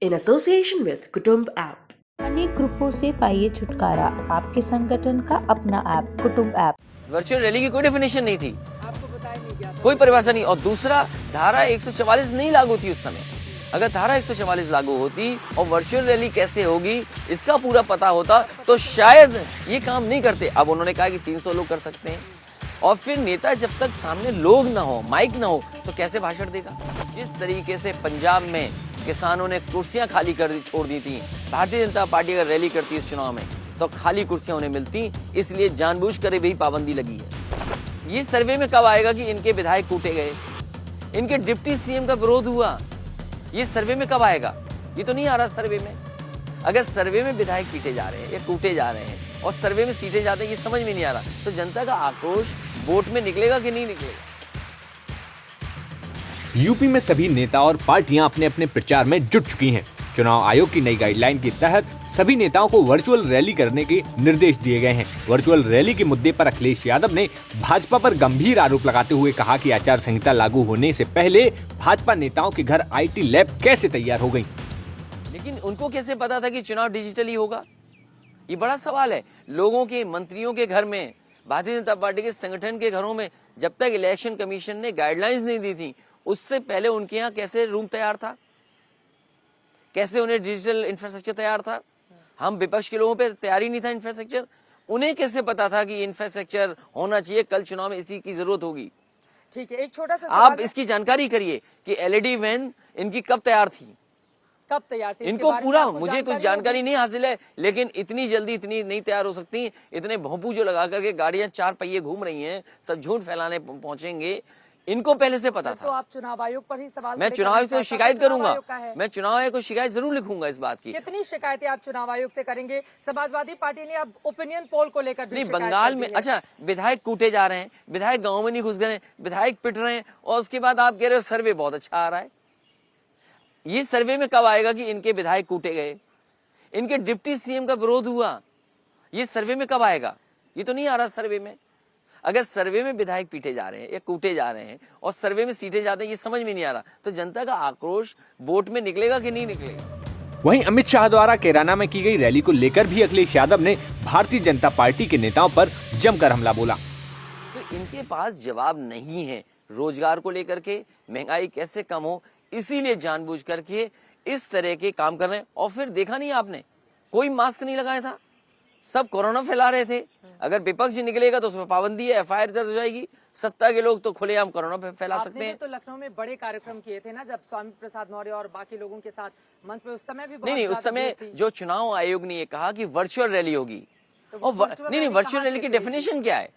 in association with Kutumb app. अनेक ग्रुपों से पाइए छुटकारा, आपके संगठन का अपना ऐप कुटुंब ऐप। वर्चुअल रैली की कोई डेफिनेशन नहीं थी, आपको बताया नहीं गया था, कोई परिभाषा नहीं। और दूसरा, धारा 144 नहीं लागू थी उस समय। अगर धारा 144 लागू होती और वर्चुअल रैली कैसे होगी इसका पूरा पता होता तो शायद ये काम नहीं करते। अब उन्होंने कहा कि 300 लोग कर सकते हैं, और फिर नेता जब तक सामने लोग ना हो, माइक ना हो, तो कैसे भाषण देगा। जिस तरीके से पंजाब में किसानों ने कुर्सियां खाली कर छोड़ दी थी, भारतीय जनता पार्टी अगर रैली करती इस चुनाव में तो खाली कुर्सियां उन्हें मिलती, इसलिए जानबूझकर भी पाबंदी लगी है। ये सर्वे में कब आएगा कि इनके विधायक कूटे गए, इनके डिप्टी सीएम का विरोध हुआ, ये सर्वे में कब आएगा? ये तो नहीं आ रहा सर्वे में। अगर सर्वे में विधायक पीटे जा रहे हैं या कूटे जा रहे हैं और सर्वे में सीटे जाते हैं, ये समझ में नहीं आ रहा, तो जनता का आक्रोश वोट में निकलेगा कि नहीं निकलेगा। यूपी में सभी नेता और पार्टियां अपने अपने प्रचार में जुट चुकी हैं। चुनाव आयोग की नई गाइडलाइन के तहत सभी नेताओं को वर्चुअल रैली करने के निर्देश दिए गए हैं। वर्चुअल रैली के मुद्दे पर अखिलेश यादव ने भाजपा पर गंभीर आरोप लगाते हुए कहा कि आचार संहिता लागू होने से पहले भाजपा नेताओं के घर IT लैब कैसे तैयार हो गई। लेकिन उनको कैसे पता था कि चुनाव डिजिटली होगा? ये बड़ा सवाल है। लोगों के, मंत्रियों के घर में, भारतीय जनता पार्टी के संगठन के घरों में जब तक इलेक्शन कमीशन ने गाइडलाइंस नहीं दी थी, उससे पहले उनके यहाँ कैसे रूम तैयार था, कैसे उन्हें डिजिटल इंफ्रास्ट्रक्चर तैयार था? हम विपक्ष के लोगों पे तैयारी नहीं था इंफ्रास्ट्रक्चर। उन्हें कैसे पता था कि इंफ्रास्ट्रक्चर होना चाहिए, कल चुनाव में इसी की जरूरत होगी? ठीक है, एक छोटा सा आप इसकी जानकारी करिए कि LED वैन इनकी कब तैयार थी, कब तैयार थी? इनको पूरा, मुझे कुछ जानकारी नहीं हासिल है, लेकिन इतनी जल्दी इतनी नहीं तैयार हो सकती। इतने भोंपू जो लगा करके गाड़ियां 4 पहिए घूम रही हैं, सब झूठ फैलाने पहुंचेंगे, इनको पहले से पता था। तो आप चुनाव आयोग पर ही सवाल मैं चुनाव आयोग को शिकायत करूंगा, मैं चुनाव आयोग को शिकायत जरूर लिखूंगा इस बात की। कितनी शिकायतें आप चुनाव आयोग से करेंगे? समाजवादी पार्टी ने अब ओपिनियन पोल को लेकर नहीं, बंगाल में अच्छा विधायक कूटे जा रहे हैं, विधायक गाँव में नहीं घुस गए, विधायक पिट रहे हैं, और उसके बाद आप कह रहे हो सर्वे बहुत अच्छा आ रहा है। ये सर्वे में कब आएगा कि इनके विधायक कूटे गए, इनके डिप्टी सीएम का विरोध हुआ? ये सर्वे में कब आएगा? ये तो नहीं आ रहा सर्वे में। अगर सर्वे में विधायक पीटे जा रहे हैं या कूटे जा रहे हैं और सर्वे में सीटे जाते हैं, ये समझ में नहीं आ रहा, तो जनता का आक्रोश वोट में निकलेगा कि नहीं निकलेगा। वहीं अमित शाह द्वारा कैराना में की गई रैली को लेकर भी अखिलेश यादव ने भारतीय जनता पार्टी के नेताओं पर जमकर हमला बोला। तो इनके पास जवाब नहीं है रोजगार को लेकर के, महंगाई कैसे कम हो, इसीलिए जानबूझ करके इस तरह के काम कर रहे हैं। और फिर देखा नहीं आपने, कोई मास्क नहीं लगाया था, सब कोरोना फैला रहे थे। अगर विपक्ष निकलेगा तो उसमें पाबंदी है, FIR दर्ज हो जाएगी। सत्ता के लोग तो खुलेआम कोरोना फैला सकते हैं। तो लखनऊ में बड़े कार्यक्रम किए थे ना, जब स्वामी प्रसाद मौर्य और बाकी लोगों के साथ मंच पे, उस समय भी नहीं, उस समय जो चुनाव आयोग ने ये कहा कि वर्चुअल रैली होगी, और नहीं, वर्चुअल रैली की डेफिनेशन क्या है?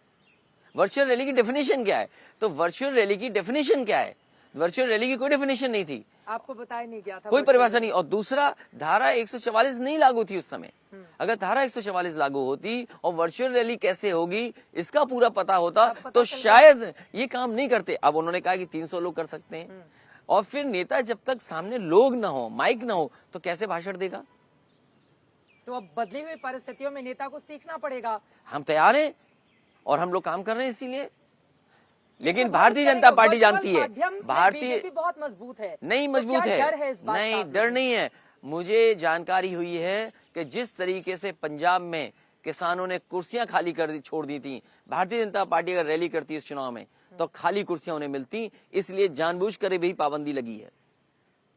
वर्चुअल रैली की डेफिनेशन क्या है? तो वर्चुअल रैली की डेफिनेशन क्या है? वर्चुअल रैली की कोई डेफिनेशन नहीं थी, आपको बताया नहीं गया था, कोई परिभाषा नहीं। और दूसरा, धारा 144 नहीं लागू थी उस समय। अगर धारा 144 लागू होती और वर्चुअल रैली कैसे होगी इसका पूरा पता होता तो शायद ये काम नहीं करते। अब उन्होंने कहा कि 300 लोग कर सकते हैं, और फिर नेता जब तक सामने लोग ना हो, माइक ना हो, तो कैसे भाषण देगा? तो अब बदली हुई परिस्थितियों में नेता को सीखना पड़ेगा। हम तैयार हैं और हम लोग काम कर रहे हैं इसीलिए। लेकिन भारतीय जनता पार्टी जानती है, भारतीय बहुत मजबूत है, नहीं मजबूत है, नहीं डर नहीं है। मुझे जानकारी हुई है कि जिस तरीके से पंजाब में किसानों ने कुर्सियां खाली कर छोड़ दी थी, भारतीय जनता पार्टी अगर रैली करती इस चुनाव में तो खाली कुर्सियां उन्हें मिलती, इसलिए जानबूझकर भी पाबंदी लगी है,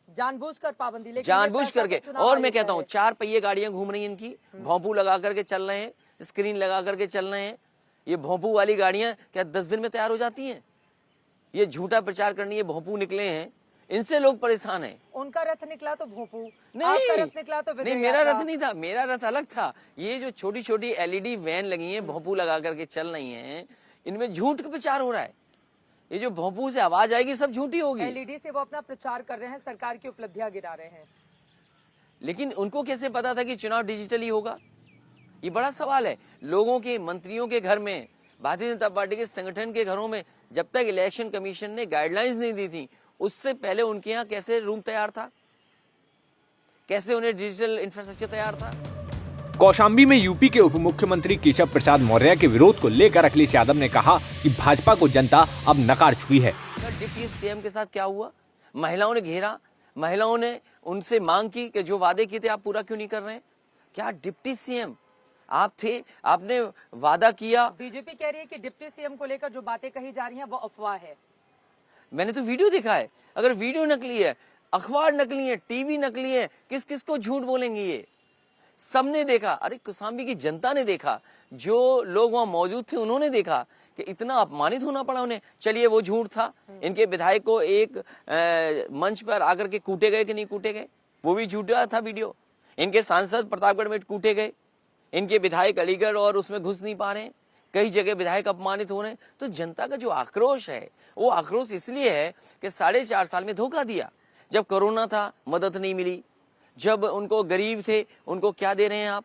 जानबूझकर पाबंदी, जानबूझ करके। और मैं कहता हूँ 4 पहिए गाड़ियां घूम रही हैं इनकी, भोंपू लगा करके चल रहे हैं, स्क्रीन लगा करके चल रहे हैं। ये भोंपू वाली गाड़ियां क्या 10 दिन में तैयार हो जाती हैं? ये झूठा प्रचार करनी है, भोंपू निकले हैं, इनसे लोग परेशान हैं। उनका रथ निकला तो भोंपू, नहीं, आपका रथ निकला तो नहीं, मेरा रथ नहीं था, मेरा रथ अलग था। ये जो छोटी छोटी LED वैन लगी हैं, भोंपू लगा करके चल रही हैं, इनमें झूठ का प्रचार हो रहा है। ये जो भोंपू से आवाज आएगी सब झूठी होगी। LED से वो अपना प्रचार कर रहे हैं, सरकार की उपलब्धियां गिरा रहे हैं। लेकिन उनको कैसे पता था कि चुनाव डिजिटली होगा? ये बड़ा सवाल है। लोगों के, मंत्रियों के घर में, भारतीय जनता पार्टी के संगठन के घरों में जब तक इलेक्शन कमीशन ने गाइडलाइंस नहीं दी थी, उससे पहले उनके यहाँ कैसे रूम तैयार था, कैसे उन्हें डिजिटल इंफ्रास्ट्रक्चर तैयार था? कौशाम्बी में यूपी के उप मुख्यमंत्री केशव प्रसाद मौर्य के विरोध को लेकर अखिलेश यादव ने कहा कि भाजपा को जनता अब नकार चुकी है। डिप्टी सीएम के साथ क्या हुआ? महिलाओं ने घेरा, महिलाओं ने उनसे मांग की कि जो वादे किए थे आप पूरा क्यों नहीं कर रहे हैं? क्या डिप्टी सीएम आप थे, आपने वादा किया। बीजेपी कह रही है कि डिप्टी सीएम को लेकर जो बातें कही जा रही हैं वो अफवाह है। मैंने तो वीडियो देखा है। अगर वीडियो नकली है, अखबार नकली है, टीवी नकली है, किस किस को झूठ बोलेंगे ये? सबने देखा। अरे कौसाम्बी की जनता ने देखा, जो लोग वहां मौजूद थे उन्होंने देखा कि इतना अपमानित होना पड़ा उन्हें। चलिए वो झूठ था, इनके विधायक को एक मंच पर आकर के कूटे गए कि नहीं कूटे गए, वो भी झूठा था वीडियो। इनके सांसद प्रतापगढ़ में कूटे गए, इनके विधायक अलीगढ़ और उसमें घुस नहीं पा रहे हैं, कई जगह विधायक अपमानित हो रहे हैं। तो जनता का जो आक्रोश है वो आक्रोश इसलिए है कि 4.5 साल में धोखा दिया। जब कोरोना था मदद नहीं मिली, जब उनको गरीब थे उनको क्या दे रहे हैं आप,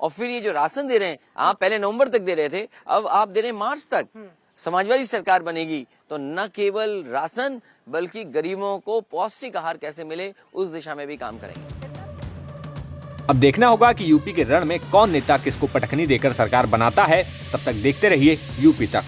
और फिर ये जो राशन दे रहे हैं आप पहले नवंबर तक दे रहे थे, अब आप दे रहे हैं मार्च तक। समाजवादी सरकार बनेगी तो न केवल राशन बल्कि गरीबों को पौष्टिक आहार कैसे मिले उस दिशा में भी काम करेंगे। अब देखना होगा कि यूपी के रण में कौन नेता किसको पटखनी देकर सरकार बनाता है। तब तक देखते रहिए यूपी तक।